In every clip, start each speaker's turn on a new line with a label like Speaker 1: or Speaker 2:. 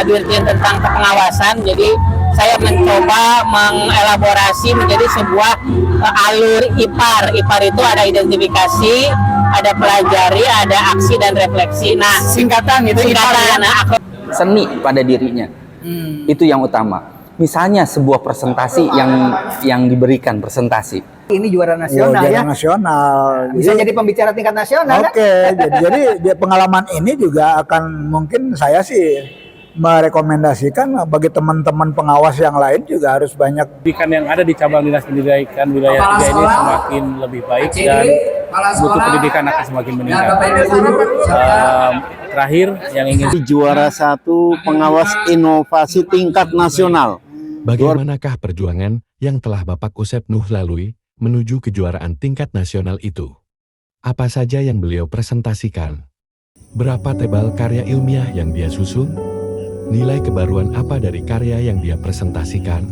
Speaker 1: Dirjen tentang pengawasan. Jadi saya mencoba mengelaborasi menjadi sebuah alur IPAR. IPAR itu ada identifikasi, ada pelajari, ada aksi dan refleksi. Nah,
Speaker 2: Singkatan itu IPAR ya?
Speaker 3: Seni pada dirinya. Itu yang utama. Misalnya sebuah presentasi yang diberikan presentasi.
Speaker 2: Ini juara nasional
Speaker 4: juara
Speaker 2: ya.
Speaker 4: nasional.
Speaker 2: Bisa jadi pembicara tingkat nasional kan?
Speaker 4: Oke, jadi pengalaman ini juga akan mungkin saya sih merekomendasikan bagi teman-teman pengawas yang lain juga harus banyak.
Speaker 5: Pendidikan yang ada di cabang dinas pendidikan wilayah 3 ini semakin lebih baik dan mutu pendidikan akan semakin meningkat. Terakhir yang ingin
Speaker 6: juara 1 pengawas inovasi tingkat nasional.
Speaker 7: Bagaimanakah perjuangan yang telah Bapak Usep Nuh lalui menuju kejuaraan tingkat nasional itu? Apa saja yang beliau presentasikan? Berapa tebal karya ilmiah yang dia susun? Nilai kebaruan apa dari karya yang dia presentasikan?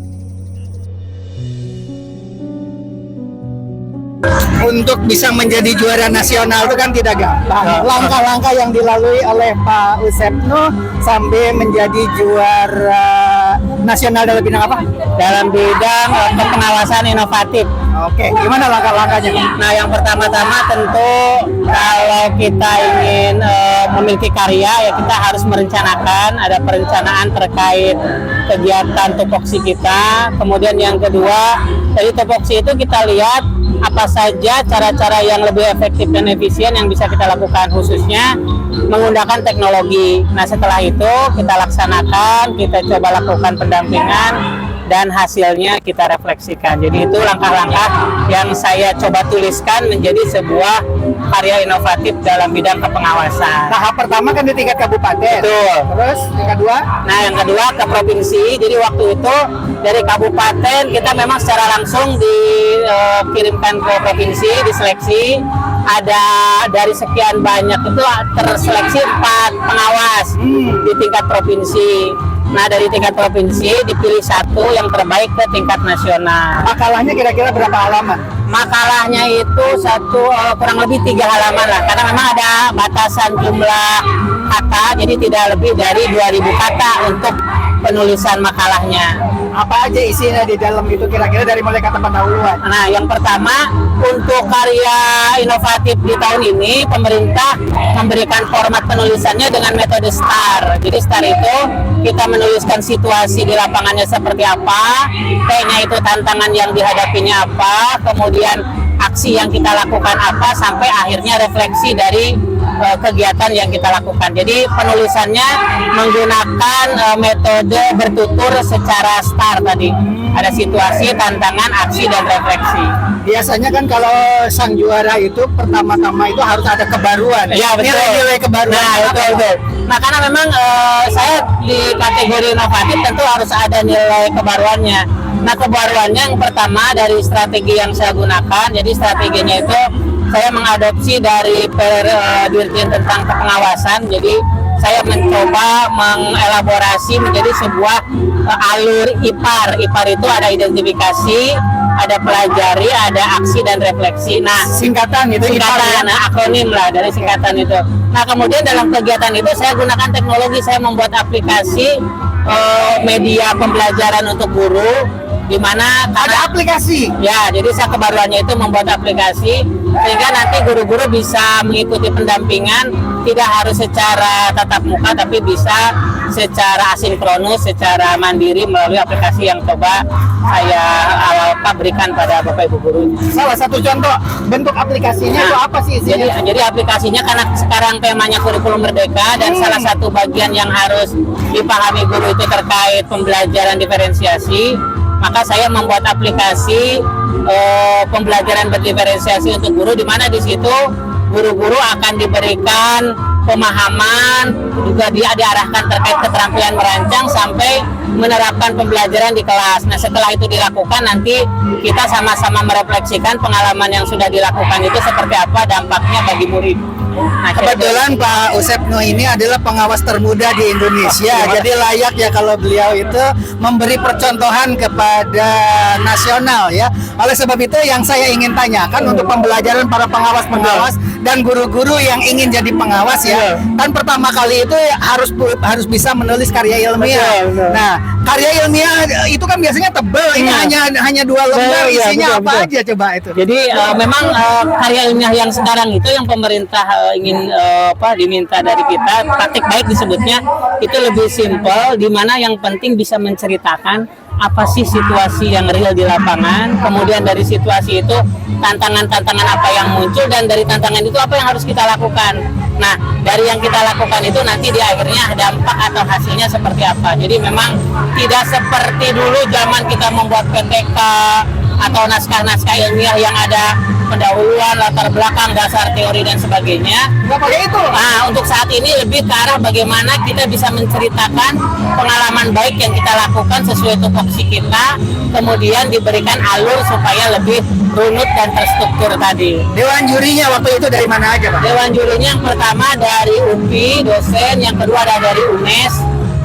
Speaker 2: Untuk bisa menjadi juara nasional itu kan tidak gampang. Langkah-langkah yang dilalui oleh Pak Usep Nuh sampai menjadi juara nasional dalam bidang apa?
Speaker 1: dalam bidang pengawasan inovatif.
Speaker 2: Oke, gimana langkah-langkahnya?
Speaker 1: Nah, yang pertama-tama tentu kalau kita ingin memiliki karya, ya kita harus merencanakan, ada perencanaan terkait kegiatan tupoksi kita. Kemudian yang kedua, dari tupoksi itu kita lihat apa saja cara-cara yang lebih efektif dan efisien yang bisa kita lakukan, khususnya menggunakan teknologi. Nah, setelah itu kita laksanakan, kita coba lakukan pendampingan, dan hasilnya kita refleksikan. Jadi itu langkah-langkah yang saya coba tuliskan menjadi sebuah karya inovatif dalam bidang kepengawasan.
Speaker 2: Tahap pertama kan di tingkat kabupaten.
Speaker 1: Betul.
Speaker 2: Terus yang kedua?
Speaker 1: Nah, yang kedua ke provinsi. Jadi waktu itu dari kabupaten kita memang secara langsung dikirimkan ke provinsi, diseleksi. Ada dari sekian banyak itu terseleksi 4 pengawas di tingkat provinsi. Nah, dari tingkat provinsi dipilih 1 yang terbaik ke tingkat nasional.
Speaker 2: Makalahnya kira-kira berapa halaman?
Speaker 1: Makalahnya itu kurang lebih 3 halaman lah, karena memang ada batasan jumlah kata, jadi tidak lebih dari 2000 kata untuk penulisan makalahnya.
Speaker 2: Apa aja isinya di dalam itu kira-kira dari mulai kata pendahuluan?
Speaker 1: Nah, yang pertama untuk karya inovatif di tahun ini pemerintah memberikan format penulisannya dengan metode STAR. Jadi STAR itu kita menuliskan situasi di lapangannya seperti apa, T-nya itu tantangan yang dihadapinya apa, kemudian aksi yang kita lakukan apa, sampai akhirnya refleksi dari kegiatan yang kita lakukan. Jadi penulisannya menggunakan metode bertutur secara STAR tadi. Ada situasi, tantangan, aksi, dan refleksi.
Speaker 2: Biasanya kan kalau sang juara itu pertama-tama itu harus ada kebaruan.
Speaker 1: Ya, betul.
Speaker 2: Nilai-nilai kebaruan.
Speaker 1: Nah, betul. Nah, karena memang saya di kategori inovatif tentu harus ada nilai kebaruannya. Nah, kebaruannya yang pertama dari strategi yang saya gunakan. Jadi strateginya itu saya mengadopsi dari Dirjen tentang pengawasan. Jadi saya mencoba mengelaborasi menjadi sebuah alur IPAR. IPAR itu ada identifikasi, ada pelajari, ada aksi dan refleksi. Nah,
Speaker 2: Singkatan itu IPAR ya?
Speaker 1: nah, akronim lah dari singkatan itu. Nah, kemudian dalam kegiatan itu saya gunakan teknologi, saya membuat aplikasi media pembelajaran untuk guru, di mana
Speaker 2: Ada aplikasi.
Speaker 1: ya, jadi saya kebaruannya itu membuat aplikasi sehingga nanti guru-guru bisa mengikuti pendampingan tidak harus secara tatap muka, tapi bisa secara asinkronus, secara mandiri melalui aplikasi yang coba saya berikan pada Bapak Ibu guru.
Speaker 2: Salah satu contoh bentuk aplikasinya itu apa sih isinya?
Speaker 1: Jadi aplikasinya karena sekarang temanya kurikulum merdeka dan salah satu bagian yang harus dipahami guru itu terkait pembelajaran diferensiasi, maka saya membuat aplikasi pembelajaran berdiferensiasi untuk guru, di mana di situ guru-guru akan diberikan pemahaman, juga dia diarahkan terkait keterampilan merancang sampai menerapkan pembelajaran di kelas. Nah, setelah itu dilakukan, nanti kita sama-sama merefleksikan pengalaman yang sudah dilakukan itu seperti apa dampaknya bagi murid. Nah,
Speaker 2: Kebetulan Pak Usep Nuh ini adalah pengawas termuda di Indonesia. Jadi layak ya kalau beliau itu memberi percontohan kepada nasional ya. Oleh sebab itu yang saya ingin tanyakan untuk pembelajaran para pengawas-pengawas dan guru-guru yang ingin jadi pengawas ya. Kan pertama kali itu harus bisa menulis karya ilmiah.
Speaker 1: Betul.
Speaker 2: Nah, karya ilmiah itu kan biasanya tebel. Ini hanya 2 lembar,
Speaker 1: Iya,
Speaker 2: isinya
Speaker 1: betul,
Speaker 2: apa
Speaker 1: betul.
Speaker 2: aja coba itu.
Speaker 1: Jadi memang karya ilmiah yang sekarang itu yang pemerintah ingin diminta dari kita, praktik baik disebutnya, itu lebih simpel, di mana yang penting bisa menceritakan apa sih situasi yang real di lapangan, kemudian dari situasi itu tantangan-tantangan apa yang muncul, dan dari tantangan itu apa yang harus kita lakukan. Nah, dari yang kita lakukan itu nanti di akhirnya dampak atau hasilnya seperti apa. Jadi memang tidak seperti dulu zaman kita membuat PTK atau naskah-naskah ilmiah yang ada pendahuluan, latar belakang, dasar teori dan sebagainya.
Speaker 2: Nggak pakai itu.
Speaker 1: Nah, untuk saat ini lebih ke arah bagaimana kita bisa menceritakan pengalaman baik yang kita lakukan sesuai tupoksi kita, kemudian diberikan alur supaya lebih runut dan terstruktur tadi.
Speaker 2: Dewan jurinya waktu itu dari mana aja, Pak?
Speaker 1: Dewan jurinya yang pertama dari UPI, dosen, yang kedua ada dari UNES,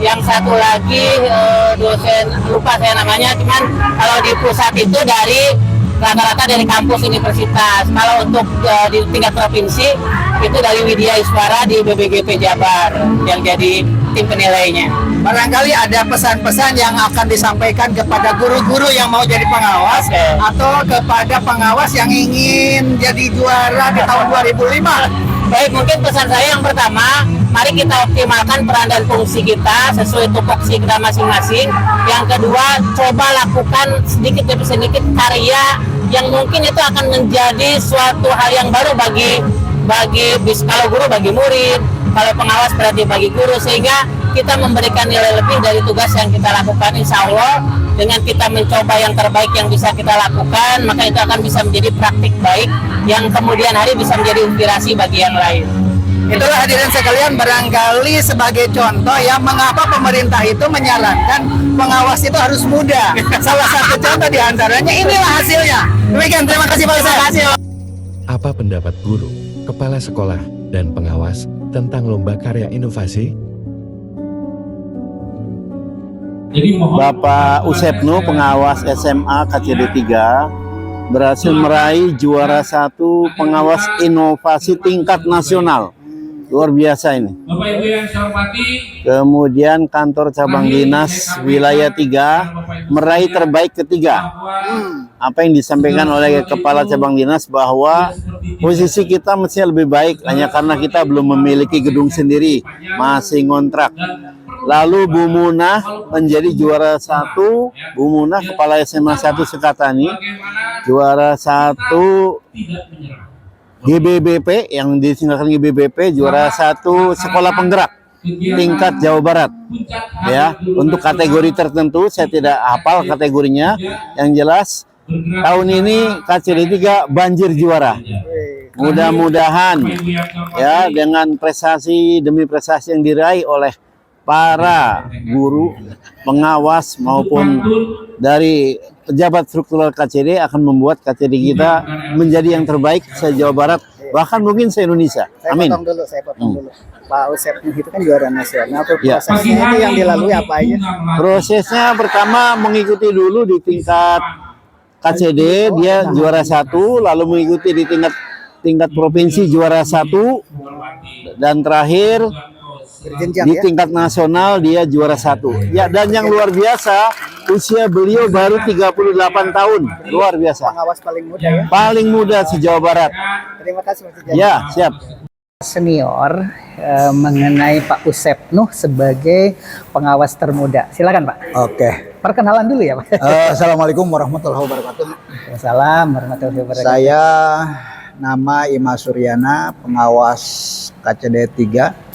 Speaker 1: yang satu lagi dosen, lupa saya namanya, cuman kalau di pusat itu dari rata-rata dari kampus universitas. Kalau untuk di tingkat provinsi itu dari Widya Iswara di BBGP Jabar yang jadi tim penilainya.
Speaker 2: Barangkali ada pesan-pesan yang akan disampaikan kepada guru-guru yang mau jadi pengawas atau kepada pengawas yang ingin jadi juara di tahun 2005.
Speaker 1: Baik, mungkin pesan saya yang pertama, mari kita optimalkan peran dan fungsi kita sesuai tupoksi kita masing-masing. Yang kedua, coba lakukan sedikit demi sedikit karya yang mungkin itu akan menjadi suatu hal yang baru bagi kalau guru bagi murid, kalau pengawas berarti bagi guru, sehingga kita memberikan nilai lebih dari tugas yang kita lakukan. Insya Allah dengan kita mencoba yang terbaik yang bisa kita lakukan, maka itu akan bisa menjadi praktik baik yang kemudian hari bisa menjadi inspirasi bagi yang lain.
Speaker 2: Itulah hadirin sekalian, barangkali sebagai contoh ya mengapa pemerintah itu menyarankan pengawas itu harus muda. Salah satu contoh diantaranya inilah hasilnya. Demikian, terima kasih Pak Ustaz.
Speaker 7: Apa pendapat guru, kepala sekolah, dan pengawas tentang lomba karya inovasi?
Speaker 6: Bapak Usepnu, pengawas SMA KCD 3, berhasil meraih juara 1 pengawas inovasi tingkat nasional. Luar biasa ini.
Speaker 8: Bapak Ibu yang saya hormati,
Speaker 6: Kemudian kantor cabang dinas wilayah 3 meraih terbaik ketiga. Apa yang disampaikan oleh kepala cabang dinas bahwa posisi kita mestinya lebih baik, hanya karena kita belum memiliki gedung sendiri, masih ngontrak. Lalu Bu Munah menjadi juara 1, Bu Munah kepala SMA 1 Sekatani, juara 1 GBBP yang ditinggalkan GBBP, juara 1 sekolah penggerak tingkat Jawa Barat. Ya, untuk kategori tertentu saya tidak hafal kategorinya. Yang jelas tahun ini KCD 3 banjir juara. Mudah-mudahan ya dengan prestasi demi prestasi yang diraih oleh para guru, pengawas maupun dari pejabat struktural KCD akan membuat KCD kita menjadi yang terbaik se-Jawa Barat, bahkan mungkin se-Indonesia. Amin.
Speaker 2: Saya potong dulu. Pak Usepnu itu kan juara nasional. Prosesnya itu yang dilalui apa aja?
Speaker 6: Prosesnya pertama mengikuti dulu di tingkat KCD, dia juara 1, lalu mengikuti di tingkat provinsi juara 1, dan terakhir di tingkat nasional dia juara 1. Ya, dan yang luar biasa, usia beliau baru 38 tahun. Luar biasa.
Speaker 2: Pengawas paling muda ya.
Speaker 6: Paling muda se-Jawa Barat.
Speaker 2: Terima kasih Mas Ijaz.
Speaker 6: Ya, siap.
Speaker 2: Senior mengenai Pak Usepnu sebagai pengawas termuda. Silakan Pak.
Speaker 4: Oke.
Speaker 2: Perkenalan dulu ya Pak.
Speaker 4: Assalamualaikum warahmatullahi wabarakatuh.
Speaker 2: Waalaikumsalam warahmatullahi wabarakatuh.
Speaker 4: Saya nama Ima Suryana, pengawas KCD 3.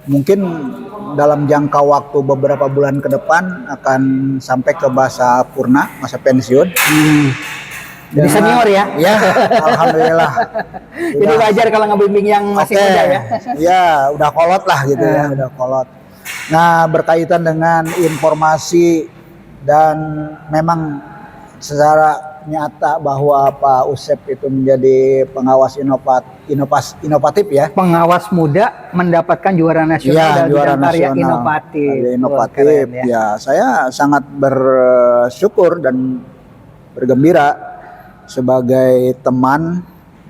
Speaker 4: Mungkin dalam jangka waktu beberapa bulan ke depan akan sampai ke masa purna, masa pensiun.
Speaker 2: Jadi senior ya?
Speaker 4: Ya, alhamdulillah.
Speaker 2: Jadi wajar kalau ngebimbing yang masih muda ya?
Speaker 4: Ya, udah kolot lah gitu ya, udah kolot. Nah, berkaitan dengan informasi dan memang secara nyata bahwa Pak Usep itu menjadi pengawas inovatif ya.
Speaker 2: Pengawas muda mendapatkan juara nasional
Speaker 4: Ya, juara
Speaker 2: karya
Speaker 4: nasional.
Speaker 2: inovatif.
Speaker 4: Karya inovatif.
Speaker 2: Keren,
Speaker 4: Ya, saya sangat bersyukur dan bergembira sebagai teman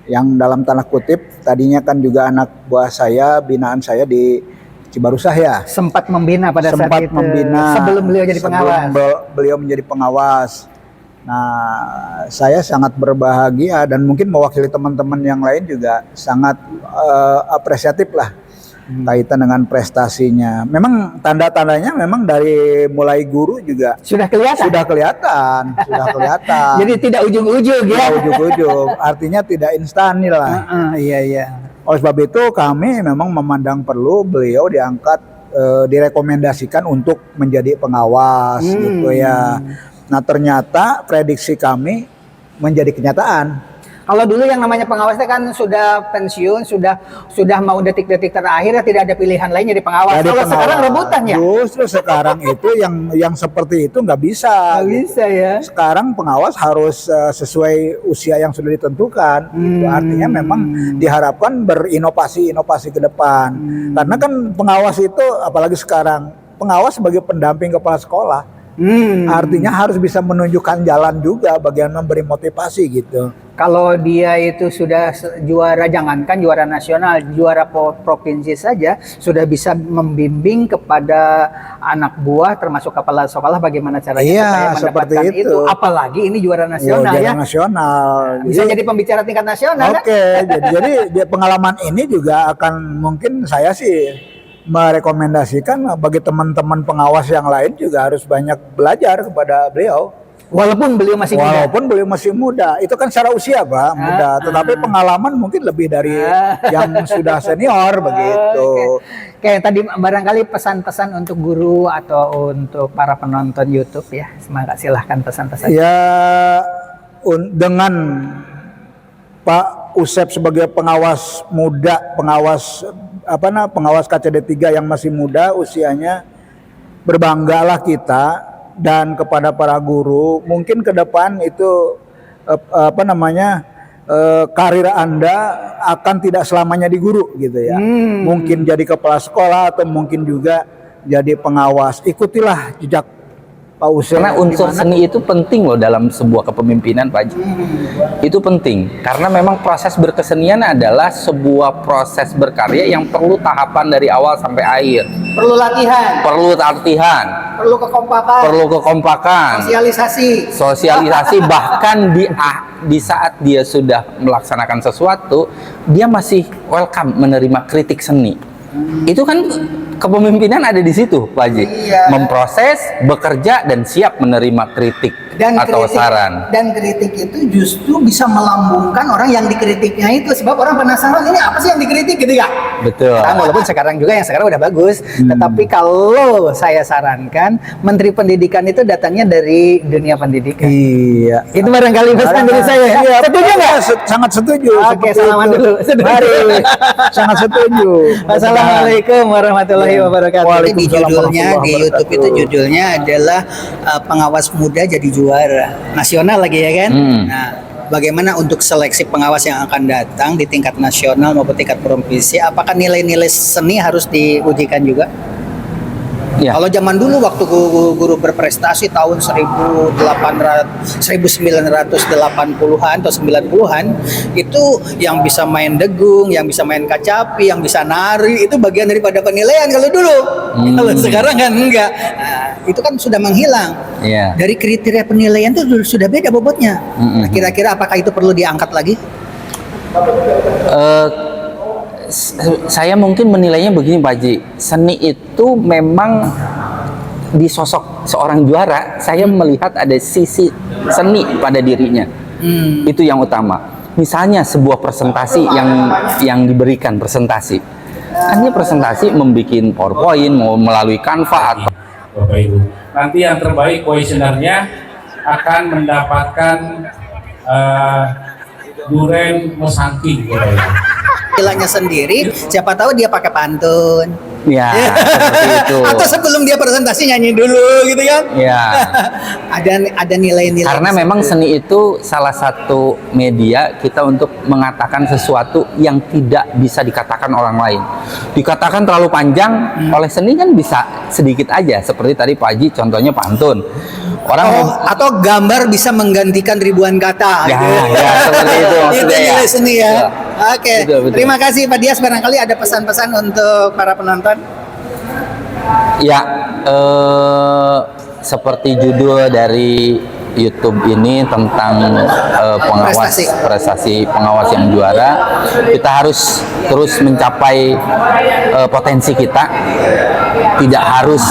Speaker 4: yang dalam tanda kutip tadinya kan juga anak buah saya, binaan saya di Cibarusah ya.
Speaker 2: Sempat membina pada saat
Speaker 4: Sempat
Speaker 2: itu.
Speaker 4: membina
Speaker 2: Sebelum beliau jadi pengawas.
Speaker 4: Beliau menjadi pengawas. Nah, saya sangat berbahagia dan mungkin mewakili teman-teman yang lain juga sangat apresiatif lah kaitan dengan prestasinya. Memang tanda-tandanya memang dari mulai guru juga
Speaker 2: Sudah kelihatan.
Speaker 4: sudah kelihatan.
Speaker 2: Jadi tidak ujung-ujung ya.
Speaker 4: Ya, ujung-ujung. Artinya tidak instan lah.
Speaker 2: Iya.
Speaker 4: Oleh sebab itu kami memang memandang perlu beliau diangkat, direkomendasikan untuk menjadi pengawas gitu ya. Nah ternyata prediksi kami menjadi kenyataan.
Speaker 2: Kalau dulu yang namanya pengawasnya kan sudah pensiun, sudah mau detik-detik terakhir ya tidak ada pilihan lain jadi pengawas.
Speaker 4: Jadi
Speaker 2: Kalau
Speaker 4: pengawas.
Speaker 2: sekarang rebutan ya.
Speaker 4: Justru sekarang itu yang seperti itu nggak bisa.
Speaker 2: Nggak bisa ya.
Speaker 4: Sekarang pengawas harus sesuai usia yang sudah ditentukan. Gitu. Artinya memang diharapkan berinovasi ke depan. Karena kan pengawas itu apalagi sekarang pengawas sebagai pendamping kepala sekolah. Artinya harus bisa menunjukkan jalan juga bagian memberi motivasi gitu.
Speaker 2: Kalau dia itu sudah juara, jangankan juara nasional, juara provinsi saja sudah bisa membimbing kepada anak buah termasuk kepala sekolah bagaimana caranya
Speaker 4: Iya,
Speaker 2: supaya
Speaker 4: seperti
Speaker 2: mendapatkan
Speaker 4: itu.
Speaker 2: Apalagi ini juara nasional
Speaker 4: Juara
Speaker 2: ya.
Speaker 4: nasional.
Speaker 2: Bisa jadi pembicara tingkat nasional kan?
Speaker 4: Oke, jadi pengalaman ini juga akan mungkin saya sih merekomendasikan bagi teman-teman pengawas yang lain juga harus banyak belajar kepada beliau.
Speaker 2: Walaupun beliau masih muda.
Speaker 4: Walaupun beliau masih muda, itu kan secara usia Pak, muda, tetapi pengalaman mungkin lebih dari yang sudah senior begitu.
Speaker 2: Kayak tadi barangkali pesan-pesan untuk guru atau untuk para penonton YouTube ya. Semoga silahkan pesan-pesan.
Speaker 4: Ya dengan Pak Usep sebagai pengawas muda, pengawas KCD 3 yang masih muda usianya, berbanggalah kita. Dan kepada para guru, mungkin ke depan itu karir Anda akan tidak selamanya di guru gitu ya. Mungkin jadi kepala sekolah atau mungkin juga jadi pengawas. Ikutilah jejak Pak Usep.
Speaker 3: Karena unsur seni itu penting loh dalam sebuah kepemimpinan, Pak Haji. Itu penting karena memang proses berkesenian adalah sebuah proses berkarya yang perlu tahapan dari awal sampai akhir.
Speaker 2: Perlu latihan, perlu kekompakan, sosialisasi
Speaker 3: bahkan di saat dia sudah melaksanakan sesuatu, dia masih welcome menerima kritik seni. Itu kan kepemimpinan ada di situ, Pak Haji. Memproses, bekerja, dan siap menerima kritik atau saran.
Speaker 2: Dan kritik itu justru bisa melambungkan orang yang dikritiknya itu, sebab orang penasaran ini apa sih yang dikritik gitu ya.
Speaker 3: Betul.
Speaker 2: Nah, walaupun sekarang juga yang sekarang udah bagus, tetapi kalau saya sarankan Menteri Pendidikan itu datangnya dari dunia pendidikan.
Speaker 4: Iya.
Speaker 2: Itu barangkali pesan dari saya ya.
Speaker 4: Iya,
Speaker 2: Setuju nggak?
Speaker 4: Sangat setuju.
Speaker 2: Oke,
Speaker 4: Seperti
Speaker 2: salaman
Speaker 4: itu.
Speaker 2: dulu.
Speaker 4: Mari. Sangat setuju.
Speaker 2: Assalamualaikum warahmatullahi wabarakatuh.
Speaker 8: Di judulnya di YouTube itu judulnya adalah pengawas muda jadi juara nasional lagi ya kan. Nah, bagaimana untuk seleksi pengawas yang akan datang di tingkat nasional maupun tingkat provinsi? Apakah nilai-nilai seni harus diujikan juga?
Speaker 3: Ya.
Speaker 8: Kalau zaman dulu waktu guru berprestasi tahun 1980-an atau 90-an itu yang bisa main degung, yang bisa main kacapi, yang bisa nari itu bagian daripada penilaian kalau dulu. Kalau sekarang kan enggak. Nah, itu kan sudah menghilang.
Speaker 3: Iya.
Speaker 8: Dari kriteria penilaian itu sudah beda bobotnya. Nah, kira-kira apakah itu perlu diangkat lagi?
Speaker 3: Saya mungkin menilainya begini, Pak Haji. Seni itu memang di sosok seorang juara, saya melihat ada sisi seni pada dirinya. Itu yang utama. Misalnya sebuah presentasi yang diberikan presentasi. Kan dia presentasi membuat PowerPoint, mau melalui Canva atau
Speaker 5: Bapak Ibu. Nanti yang terbaik kuesionernya akan mendapatkan duren Mosangking.
Speaker 8: Istilahnya sendiri, siapa tahu dia pakai pantun,
Speaker 3: Ya, seperti itu.
Speaker 8: Atau sebelum dia presentasi nyanyi dulu gitu kan?
Speaker 3: Ya.
Speaker 8: Ada nilai-nilai.
Speaker 3: Karena memang seni itu salah satu media kita untuk mengatakan sesuatu yang tidak bisa dikatakan orang lain. Dikatakan terlalu panjang oleh seni kan bisa sedikit aja. Seperti tadi Pak Haji contohnya pantun.
Speaker 8: Atau gambar bisa menggantikan ribuan kata.
Speaker 3: Ya,
Speaker 8: gitu.
Speaker 3: ya, seperti itu
Speaker 8: Itu
Speaker 3: maksudnya ya.
Speaker 8: nilai seni ya.
Speaker 3: Ya.
Speaker 8: Oke.
Speaker 3: Betul, betul.
Speaker 8: Terima kasih Pak Dias. Barangkali ada pesan-pesan untuk para penonton.
Speaker 3: Ya, seperti judul dari YouTube ini tentang prestasi pengawas yang juara, kita harus terus mencapai potensi kita. Tidak harus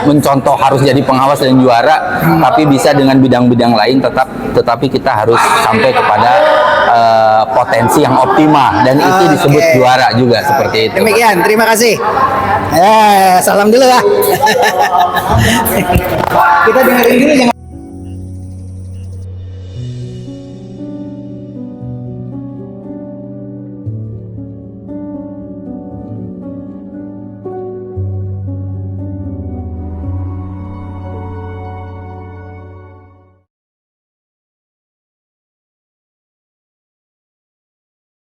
Speaker 3: mencontoh harus jadi pengawas dan juara, tapi bisa dengan bidang-bidang lain tetapi kita harus sampai kepada potensi yang optimal dan itu disebut juara juga seperti itu.
Speaker 8: Demikian, terima kasih. Salam dulu lah. Kita dengerin dulu jangan